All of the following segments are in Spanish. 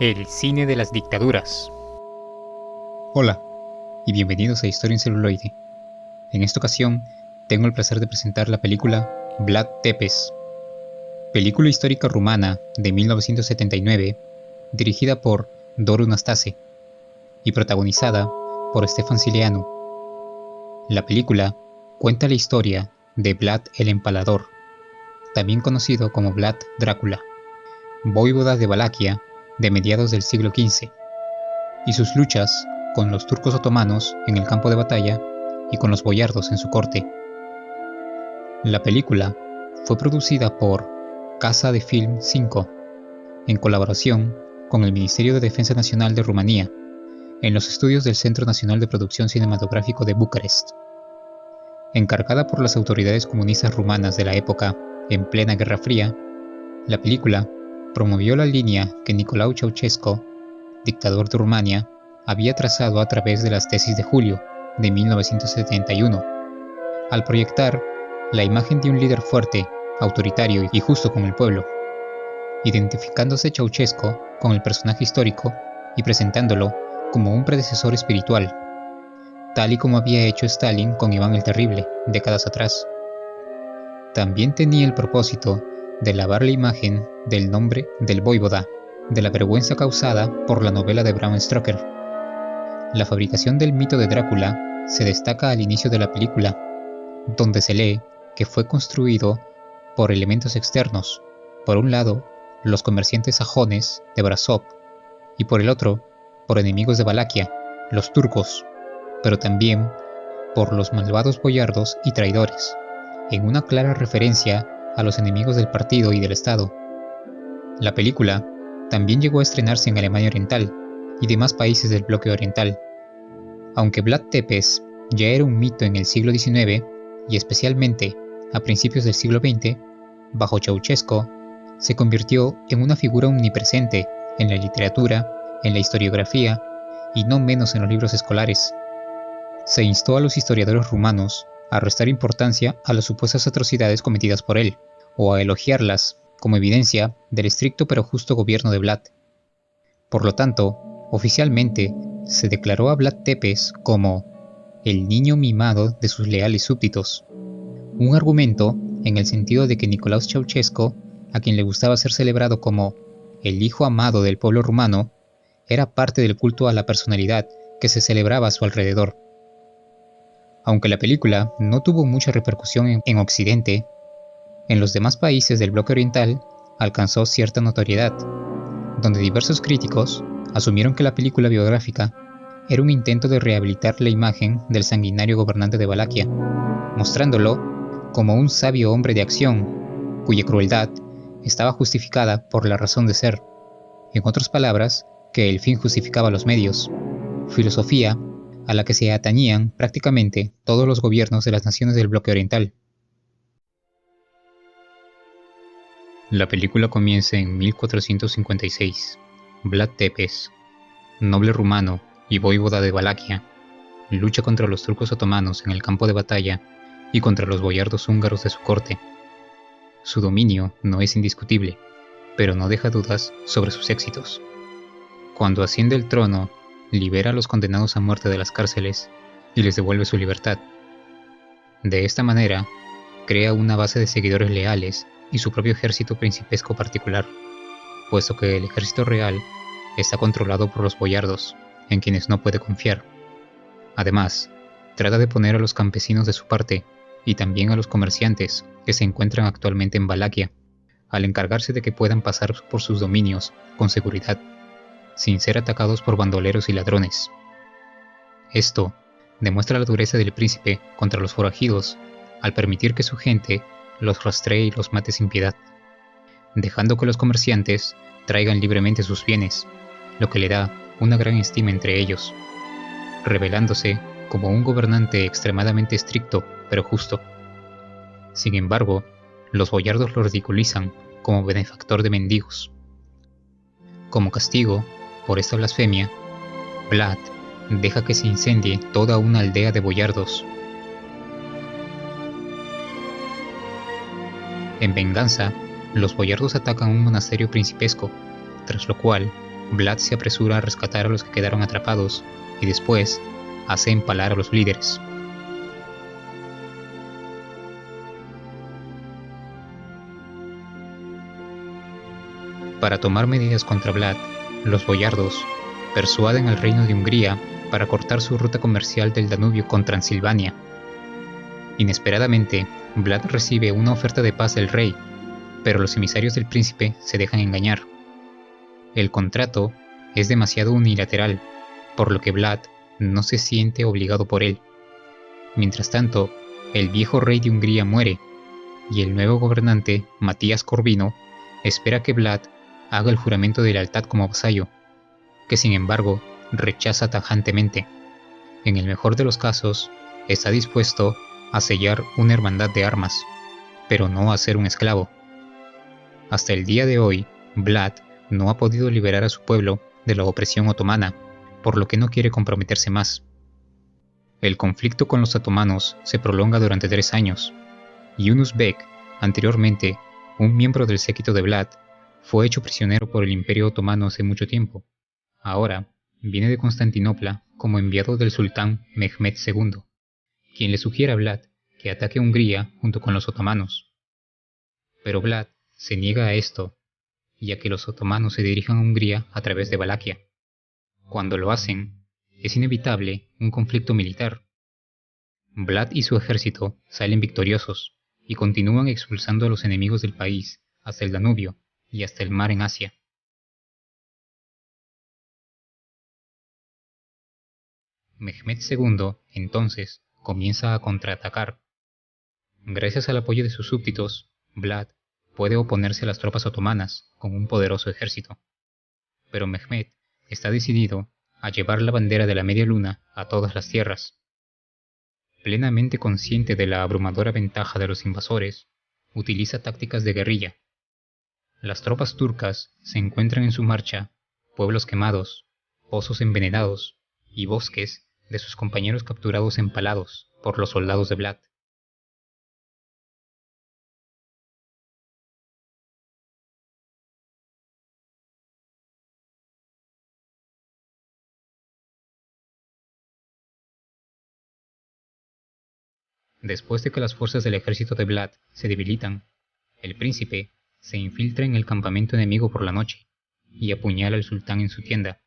El cine de las dictaduras. Hola, y bienvenidos a Historia en celuloide. En esta ocasión, tengo el placer de presentar la película Vlad Tepes, película histórica rumana de 1979, dirigida por Doru Nastase y protagonizada por Stefan Sileanu. La película cuenta la historia de Vlad el Empalador, también conocido como Vlad Drácula, voivoda de Valaquia de mediados del siglo XV, y sus luchas con los turcos otomanos en el campo de batalla y con los boyardos en su corte. La película fue producida por Casa de Film 5, en colaboración con el Ministerio de Defensa Nacional de Rumanía, en los estudios del Centro Nacional de Producción Cinematográfico de Bucarest. Encargada por las autoridades comunistas rumanas de la época, en plena Guerra Fría, la película promovió la línea que Nicolae Ceausescu, dictador de Rumania, había trazado a través de las tesis de julio de 1971, al proyectar la imagen de un líder fuerte, autoritario y justo con el pueblo, identificándose Ceausescu con el personaje histórico y presentándolo como un predecesor espiritual, tal y como había hecho Stalin con Iván el Terrible décadas atrás. También tenía el propósito de lavar la imagen del nombre del voivoda, de la vergüenza causada por la novela de Bram Stoker. La fabricación del mito de Drácula se destaca al inicio de la película, donde se lee que fue construido por elementos externos, por un lado, los comerciantes sajones de Brasov, y por el otro, por enemigos de Valaquia, los turcos, pero también por los malvados boyardos y traidores, en una clara referencia a los enemigos del partido y del Estado. La película también llegó a estrenarse en Alemania Oriental y demás países del bloque oriental. Aunque Vlad Tepes ya era un mito en el siglo XIX y especialmente a principios del siglo XX, bajo Ceausescu, se convirtió en una figura omnipresente en la literatura, en la historiografía y no menos en los libros escolares. Se instó a los historiadores rumanos a restar importancia a las supuestas atrocidades cometidas por él, o a elogiarlas como evidencia del estricto pero justo gobierno de Vlad. Por lo tanto, oficialmente se declaró a Vlad Tepes como el niño mimado de sus leales súbditos, un argumento en el sentido de que Nicolae Ceausescu, a quien le gustaba ser celebrado como el hijo amado del pueblo rumano, era parte del culto a la personalidad que se celebraba a su alrededor. Aunque la película no tuvo mucha repercusión en Occidente, en los demás países del bloque oriental alcanzó cierta notoriedad, donde diversos críticos asumieron que la película biográfica era un intento de rehabilitar la imagen del sanguinario gobernante de Valaquia, mostrándolo como un sabio hombre de acción, cuya crueldad estaba justificada por la razón de ser. En otras palabras, que el fin justificaba los medios, filosofía a la que se atañían prácticamente todos los gobiernos de las naciones del bloque oriental. La película comienza en 1456. Vlad Tepes, noble rumano y voivoda de Valaquia, lucha contra los turcos otomanos en el campo de batalla y contra los boyardos húngaros de su corte. Su dominio no es indiscutible, pero no deja dudas sobre sus éxitos. Cuando asciende al trono, libera a los condenados a muerte de las cárceles y les devuelve su libertad. De esta manera, crea una base de seguidores leales y su propio ejército principesco particular, puesto que el ejército real está controlado por los boyardos, en quienes no puede confiar. Además, trata de poner a los campesinos de su parte y también a los comerciantes que se encuentran actualmente en Valaquia, al encargarse de que puedan pasar por sus dominios con seguridad, sin ser atacados por bandoleros y ladrones. Esto demuestra la dureza del príncipe contra los forajidos al permitir que su gente los rastree y los mate sin piedad, dejando que los comerciantes traigan libremente sus bienes, lo que le da una gran estima entre ellos, revelándose como un gobernante extremadamente estricto pero justo. Sin embargo, los boyardos lo ridiculizan como benefactor de mendigos. Como castigo por esta blasfemia, Vlad deja que se incendie toda una aldea de boyardos. En venganza, los boyardos atacan un monasterio principesco, tras lo cual Vlad se apresura a rescatar a los que quedaron atrapados y después hace empalar a los líderes. Para tomar medidas contra Vlad, los boyardos persuaden al reino de Hungría para cortar su ruta comercial del Danubio con Transilvania. Inesperadamente, Vlad recibe una oferta de paz del rey, pero los emisarios del príncipe se dejan engañar. El contrato es demasiado unilateral, por lo que Vlad no se siente obligado por él. Mientras tanto, el viejo rey de Hungría muere, y el nuevo gobernante, Matías Corvino, espera que Vlad haga el juramento de lealtad como vasallo, que sin embargo rechaza tajantemente. En el mejor de los casos, está dispuesto a sellar una hermandad de armas, pero no a ser un esclavo. Hasta el día de hoy, Vlad no ha podido liberar a su pueblo de la opresión otomana, por lo que no quiere comprometerse más. El conflicto con los otomanos se prolonga durante 3 años. Yunus Bek, anteriormente un miembro del séquito de Vlad, fue hecho prisionero por el Imperio Otomano hace mucho tiempo. Ahora viene de Constantinopla como enviado del sultán Mehmed II, quien le sugiere a Vlad que ataque a Hungría junto con los otomanos. Pero Vlad se niega a esto, ya que los otomanos se dirijan a Hungría a través de Valaquia. Cuando lo hacen, es inevitable un conflicto militar. Vlad y su ejército salen victoriosos y continúan expulsando a los enemigos del país hasta el Danubio y hasta el mar en Asia. Mehmed II, entonces, comienza a contraatacar. Gracias al apoyo de sus súbditos, Vlad puede oponerse a las tropas otomanas con un poderoso ejército. Pero Mehmed está decidido a llevar la bandera de la media luna a todas las tierras. Plenamente consciente de la abrumadora ventaja de los invasores, utiliza tácticas de guerrilla. Las tropas turcas se encuentran en su marcha pueblos quemados, pozos envenenados y bosques de sus compañeros capturados empalados por los soldados de Vlad. Después de que las fuerzas del ejército de Vlad se debilitan, el príncipe se infiltra en el campamento enemigo por la noche y apuñala al sultán en su tienda.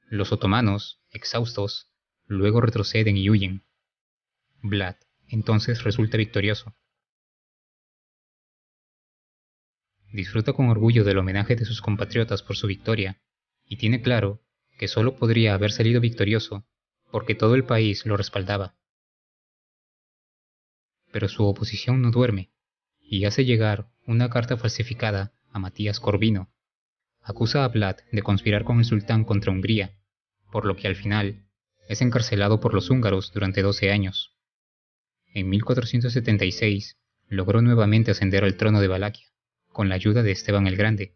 Los otomanos, exhaustos, luego retroceden y huyen. Vlad entonces resulta victorioso. Disfruta con orgullo del homenaje de sus compatriotas por su victoria, y tiene claro que solo podría haber salido victorioso porque todo el país lo respaldaba. Pero su oposición no duerme, y hace llegar una carta falsificada a Matías Corvino. Acusa a Vlad de conspirar con el sultán contra Hungría, por lo que al final es encarcelado por los húngaros durante 12 años. En 1476 logró nuevamente ascender al trono de Valaquia, con la ayuda de Esteban el Grande,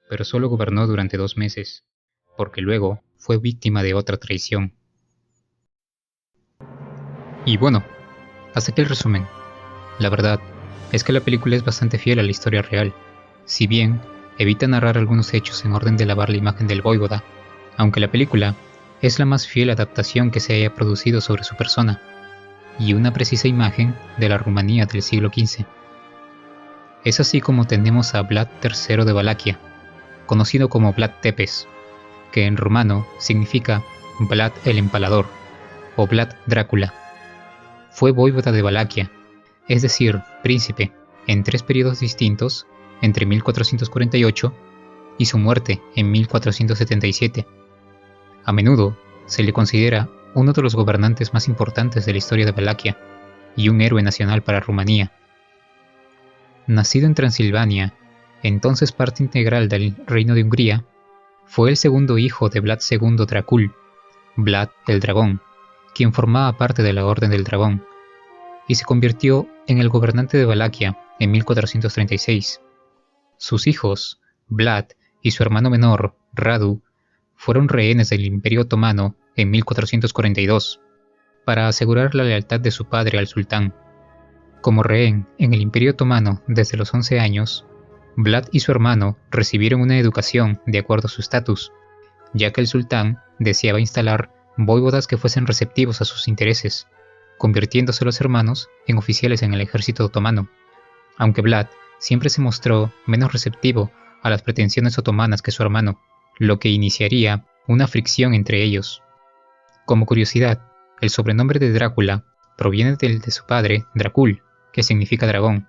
pero solo gobernó durante 2 meses, porque luego fue víctima de otra traición. Y bueno, hasta aquí el resumen. La verdad es que la película es bastante fiel a la historia real, si bien evita narrar algunos hechos en orden de lavar la imagen del Vóyvoda, aunque la película es la más fiel adaptación que se haya producido sobre su persona, y una precisa imagen de la Rumanía del siglo XV. Es así como tenemos a Vlad III de Valaquia, conocido como Vlad Tepes, que en rumano significa Vlad el Empalador, o Vlad Drácula. Fue voivoda de Valaquia, es decir, príncipe, en 3 periodos distintos entre 1448 y su muerte en 1477. A menudo se le considera uno de los gobernantes más importantes de la historia de Valaquia y un héroe nacional para Rumanía. Nacido en Transilvania, entonces parte integral del reino de Hungría, fue el segundo hijo de Vlad II Dracul, Vlad el Dragón, quien formaba parte de la Orden del Dragón, y se convirtió en el gobernante de Valaquia en 1436. Sus hijos, Vlad y su hermano menor, Radu, fueron rehenes del Imperio Otomano en 1442, para asegurar la lealtad de su padre al sultán. Como rehén en el Imperio Otomano desde los 11 años, Vlad y su hermano recibieron una educación de acuerdo a su estatus, ya que el sultán deseaba instalar voivodas que fuesen receptivos a sus intereses, convirtiéndose los hermanos en oficiales en el ejército otomano, aunque Vlad siempre se mostró menos receptivo a las pretensiones otomanas que su hermano, lo que iniciaría una fricción entre ellos. Como curiosidad, el sobrenombre de Drácula proviene del de su padre, Drácul, que significa dragón,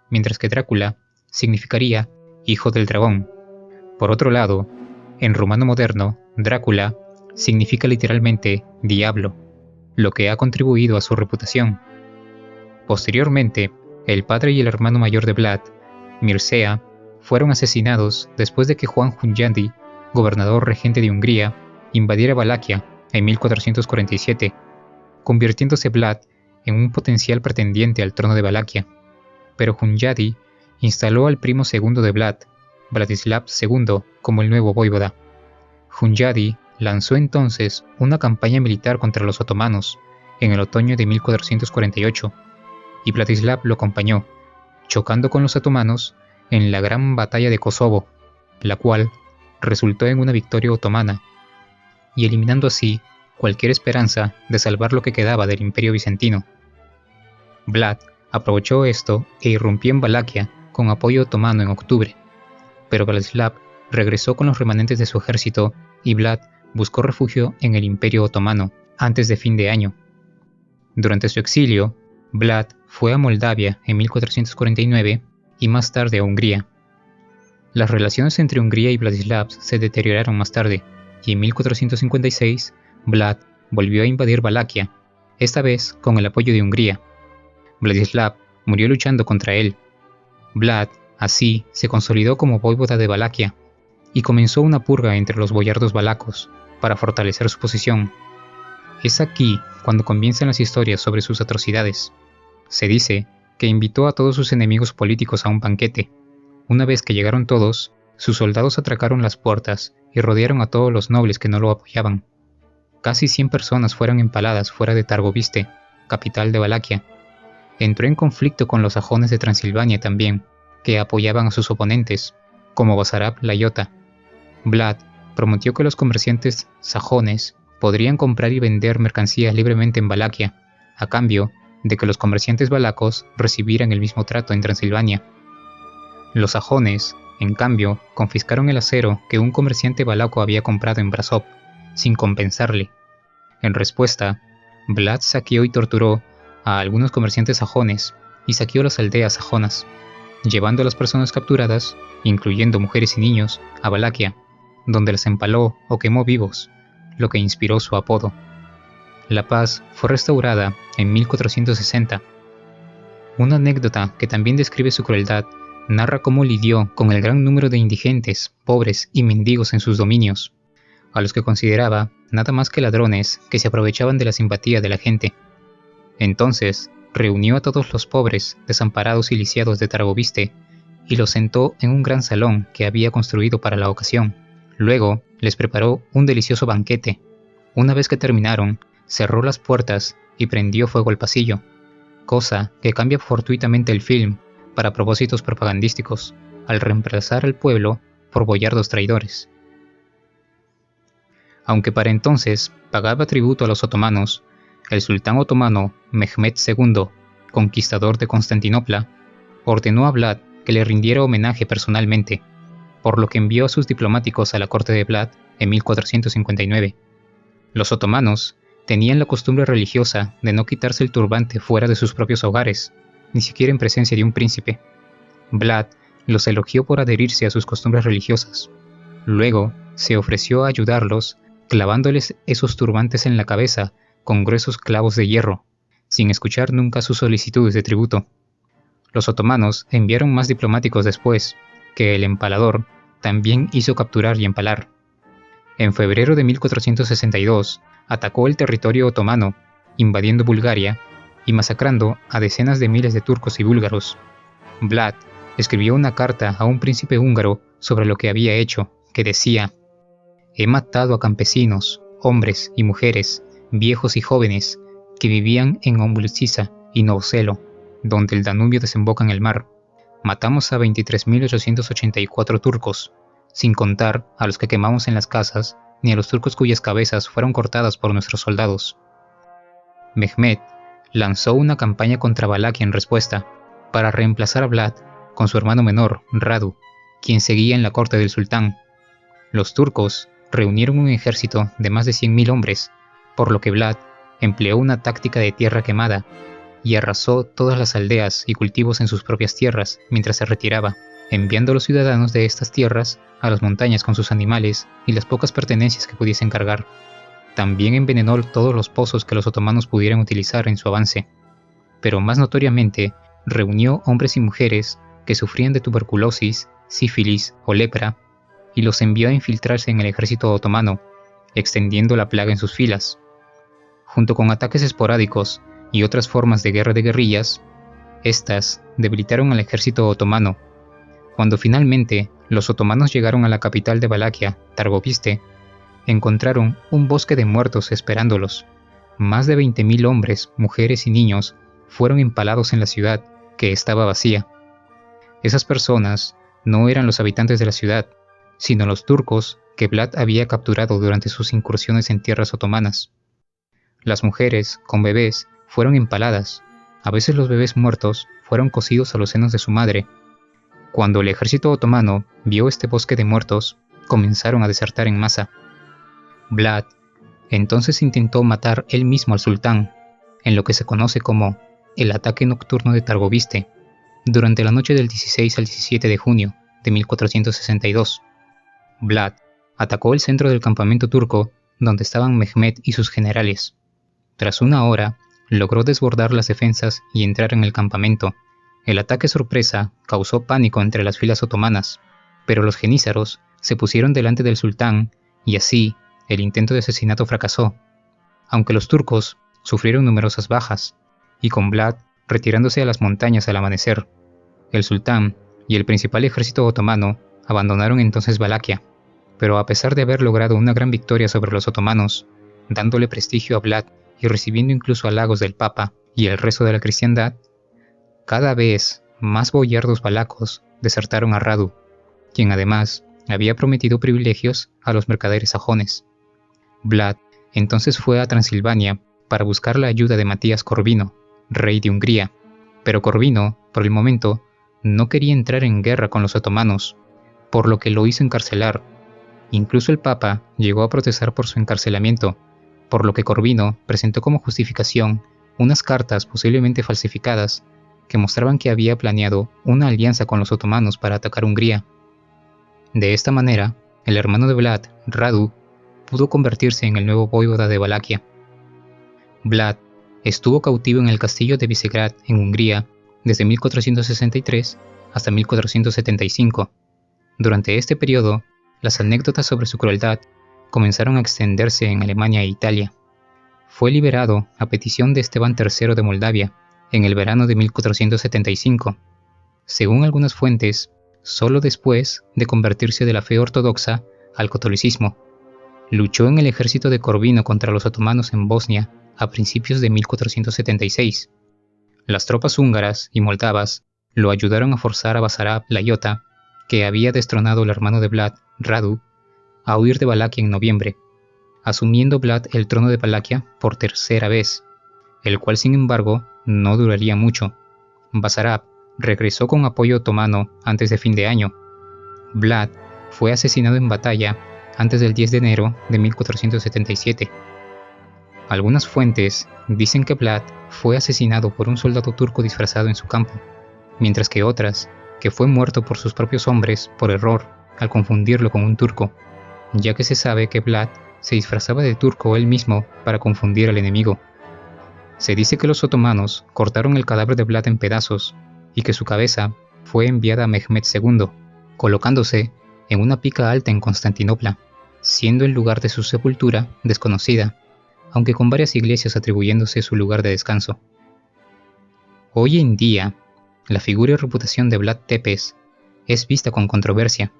mientras que Drácula significaría hijo del dragón. Por otro lado, en rumano moderno, Drácula significa literalmente diablo, lo que ha contribuido a su reputación. Posteriormente, el padre y el hermano mayor de Vlad, Mircea, fueron asesinados después de que Juan Hunyadi, gobernador regente de Hungría, invadiera Valaquia en 1447, convirtiéndose Vlad en un potencial pretendiente al trono de Valaquia. Pero Hunyadi instaló al primo segundo de Vlad, Vladislav II, como el nuevo voivoda. Hunyadi lanzó entonces una campaña militar contra los otomanos en el otoño de 1448, y Vladislav lo acompañó, chocando con los otomanos en la gran batalla de Kosovo, la cual resultó en una victoria otomana, y eliminando así cualquier esperanza de salvar lo que quedaba del imperio bizantino. Vlad aprovechó esto e irrumpió en Valaquia con apoyo otomano en octubre, pero Vladislav regresó con los remanentes de su ejército y Vlad buscó refugio en el imperio otomano antes de fin de año. Durante su exilio, Vlad fue a Moldavia en 1449 y más tarde a Hungría. Las relaciones entre Hungría y Vladislav se deterioraron más tarde, y en 1456 Vlad volvió a invadir Valaquia, esta vez con el apoyo de Hungría. Vladislav murió luchando contra él. Vlad, así, se consolidó como voivoda de Valaquia, y comenzó una purga entre los boyardos valacos para fortalecer su posición. Es aquí cuando comienzan las historias sobre sus atrocidades. Se dice que invitó a todos sus enemigos políticos a un banquete. Una vez que llegaron todos, sus soldados atracaron las puertas y rodearon a todos los nobles que no lo apoyaban. Casi 100 personas fueron empaladas fuera de Targoviste, capital de Valaquia. Entró en conflicto con los sajones de Transilvania también, que apoyaban a sus oponentes, como Basarab la Iota. Vlad prometió que los comerciantes sajones podrían comprar y vender mercancías libremente en Valaquia, a cambio de que los comerciantes valacos recibieran el mismo trato en Transilvania. Los sajones, en cambio, confiscaron el acero que un comerciante valaco había comprado en Brasov, sin compensarle. En respuesta, Vlad saqueó y torturó a algunos comerciantes sajones y saqueó las aldeas sajonas, llevando a las personas capturadas, incluyendo mujeres y niños, a Valaquia, donde las empaló o quemó vivos, lo que inspiró su apodo. La paz fue restaurada en 1460. Una anécdota que también describe su crueldad narra cómo lidió con el gran número de indigentes, pobres y mendigos en sus dominios, a los que consideraba nada más que ladrones que se aprovechaban de la simpatía de la gente. Entonces, reunió a todos los pobres, desamparados y lisiados de Targoviste y los sentó en un gran salón que había construido para la ocasión. Luego, les preparó un delicioso banquete. Una vez que terminaron, cerró las puertas y prendió fuego al pasillo, cosa que cambia fortuitamente el film para propósitos propagandísticos, al reemplazar al pueblo por boyardos traidores. Aunque para entonces pagaba tributo a los otomanos, el sultán otomano Mehmed II, conquistador de Constantinopla, ordenó a Vlad que le rindiera homenaje personalmente, por lo que envió a sus diplomáticos a la corte de Vlad en 1459. Los otomanos tenían la costumbre religiosa de no quitarse el turbante fuera de sus propios hogares, ni siquiera en presencia de un príncipe. Vlad los elogió por adherirse a sus costumbres religiosas. Luego se ofreció a ayudarlos clavándoles esos turbantes en la cabeza con gruesos clavos de hierro, sin escuchar nunca sus solicitudes de tributo. Los otomanos enviaron más diplomáticos después, que el empalador también hizo capturar y empalar. En febrero de 1462 atacó el territorio otomano, invadiendo Bulgaria y masacrando a decenas de miles de turcos y búlgaros. Vlad escribió una carta a un príncipe húngaro sobre lo que había hecho, que decía: «He matado a campesinos, hombres y mujeres, viejos y jóvenes, que vivían en Ombulsisa y Novoselo, donde el Danubio desemboca en el mar. matamos a 23.884 turcos, sin contar a los que quemamos en las casas, ni a los turcos cuyas cabezas fueron cortadas por nuestros soldados. Mehmed lanzó una campaña contra Valaquia en respuesta, para reemplazar a Vlad con su hermano menor, Radu, quien seguía en la corte del sultán. Los turcos reunieron un ejército de más de 100.000 hombres, por lo que Vlad empleó una táctica de tierra quemada y arrasó todas las aldeas y cultivos en sus propias tierras mientras se retiraba, enviando a los ciudadanos de estas tierras a las montañas con sus animales y las pocas pertenencias que pudiesen cargar. También envenenó todos los pozos que los otomanos pudieran utilizar en su avance, pero más notoriamente reunió hombres y mujeres que sufrían de tuberculosis, sífilis o lepra y los envió a infiltrarse en el ejército otomano, extendiendo la plaga en sus filas. Junto con ataques esporádicos y otras formas de guerra de guerrillas, estas debilitaron al ejército otomano. Cuando finalmente los otomanos llegaron a la capital de Valaquia, Targoviste, encontraron un bosque de muertos esperándolos. Más de 20.000 hombres, mujeres y niños fueron empalados en la ciudad, que estaba vacía. Esas personas no eran los habitantes de la ciudad, sino los turcos que Vlad había capturado durante sus incursiones en tierras otomanas. Las mujeres, con bebés, fueron empaladas. A veces los bebés muertos fueron cosidos a los senos de su madre. Cuando el ejército otomano vio este bosque de muertos, comenzaron a desertar en masa. Vlad entonces intentó matar él mismo al sultán, en lo que se conoce como el ataque nocturno de Targoviste, durante la noche del 16 al 17 de junio de 1462. Vlad atacó el centro del campamento turco donde estaban Mehmed y sus generales. Tras una hora, logró desbordar las defensas y entrar en el campamento. El ataque sorpresa causó pánico entre las filas otomanas, pero los jenízaros se pusieron delante del sultán y así el intento de asesinato fracasó, aunque los turcos sufrieron numerosas bajas, y con Vlad retirándose a las montañas al amanecer. El sultán y el principal ejército otomano abandonaron entonces Valaquia, pero a pesar de haber logrado una gran victoria sobre los otomanos, dándole prestigio a Vlad y recibiendo incluso halagos del Papa y el resto de la cristiandad, cada vez más boyardos valacos desertaron a Radu, quien además había prometido privilegios a los mercaderes sajones. Vlad entonces fue a Transilvania para buscar la ayuda de Matías Corvino, rey de Hungría, pero Corvino, por el momento, no quería entrar en guerra con los otomanos, por lo que lo hizo encarcelar. Incluso el Papa llegó a protestar por su encarcelamiento, por lo que Corvino presentó como justificación unas cartas posiblemente falsificadas que mostraban que había planeado una alianza con los otomanos para atacar Hungría. De esta manera, el hermano de Vlad, Radu, pudo convertirse en el nuevo vóivoda de Valaquia. Vlad estuvo cautivo en el castillo de Visegrad en Hungría desde 1463 hasta 1475. Durante este periodo, las anécdotas sobre su crueldad comenzaron a extenderse en Alemania e Italia. Fue liberado a petición de Esteban III de Moldavia en el verano de 1475, según algunas fuentes, solo después de convertirse de la fe ortodoxa al catolicismo. Luchó en el ejército de Corvino contra los otomanos en Bosnia a principios de 1476. Las tropas húngaras y moldavas lo ayudaron a forzar a Basarab Laiota, que había destronado al hermano de Vlad, Radu, a huir de Valaquia en noviembre, asumiendo Vlad el trono de Valaquia por tercera vez, el cual sin embargo no duraría mucho. Basarab regresó con apoyo otomano antes de fin de año. Vlad fue asesinado en batalla antes del 10 de enero de 1477. Algunas fuentes dicen que Vlad fue asesinado por un soldado turco disfrazado en su campo, mientras que otras que fue muerto por sus propios hombres por error al confundirlo con un turco, ya que se sabe que Vlad se disfrazaba de turco él mismo para confundir al enemigo. Se dice que los otomanos cortaron el cadáver de Vlad en pedazos y que su cabeza fue enviada a Mehmed II, colocándose en una pica alta en Constantinopla, siendo el lugar de su sepultura desconocida, aunque con varias iglesias atribuyéndose su lugar de descanso. Hoy en día, la figura y reputación de Vlad Tepes es vista con controversia.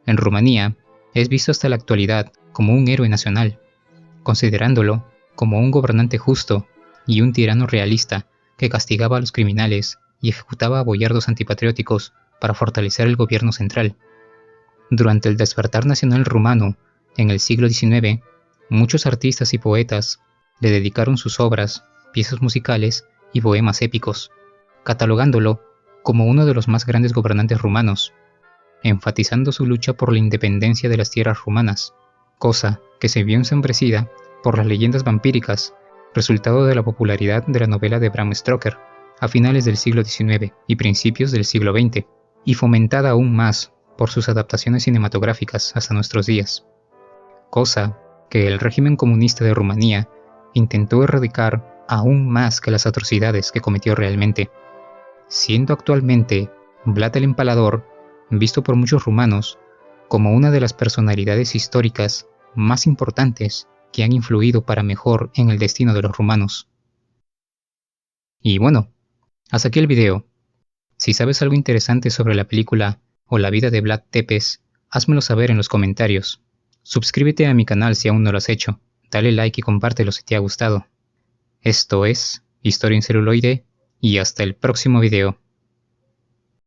En Rumanía, es visto hasta la actualidad como un héroe nacional, considerándolo como un gobernante justo y un tirano realista que castigaba a los criminales y ejecutaba a boyardos antipatrióticos para fortalecer el gobierno central. Durante el despertar nacional rumano, en el siglo XIX, muchos artistas y poetas le dedicaron sus obras, piezas musicales y poemas épicos, catalogándolo como uno de los más grandes gobernantes rumanos, enfatizando su lucha por la independencia de las tierras rumanas, cosa que se vio ensambrecida por las leyendas vampíricas, resultado de la popularidad de la novela de Bram Stoker a finales del siglo XIX y principios del siglo XX, y fomentada aún más por sus adaptaciones cinematográficas hasta nuestros días, cosa que el régimen comunista de Rumanía intentó erradicar aún más que las atrocidades que cometió realmente, siendo actualmente Vlad el Empalador visto por muchos rumanos como una de las personalidades históricas más importantes que han influido para mejor en el destino de los rumanos. Y bueno, hasta aquí el video. Si sabes algo interesante sobre la película o la vida de Vlad Tepes, házmelo saber en los comentarios. Suscríbete a mi canal si aún no lo has hecho, dale like y compártelo si te ha gustado. Esto es Historia en Celuloide y hasta el próximo video.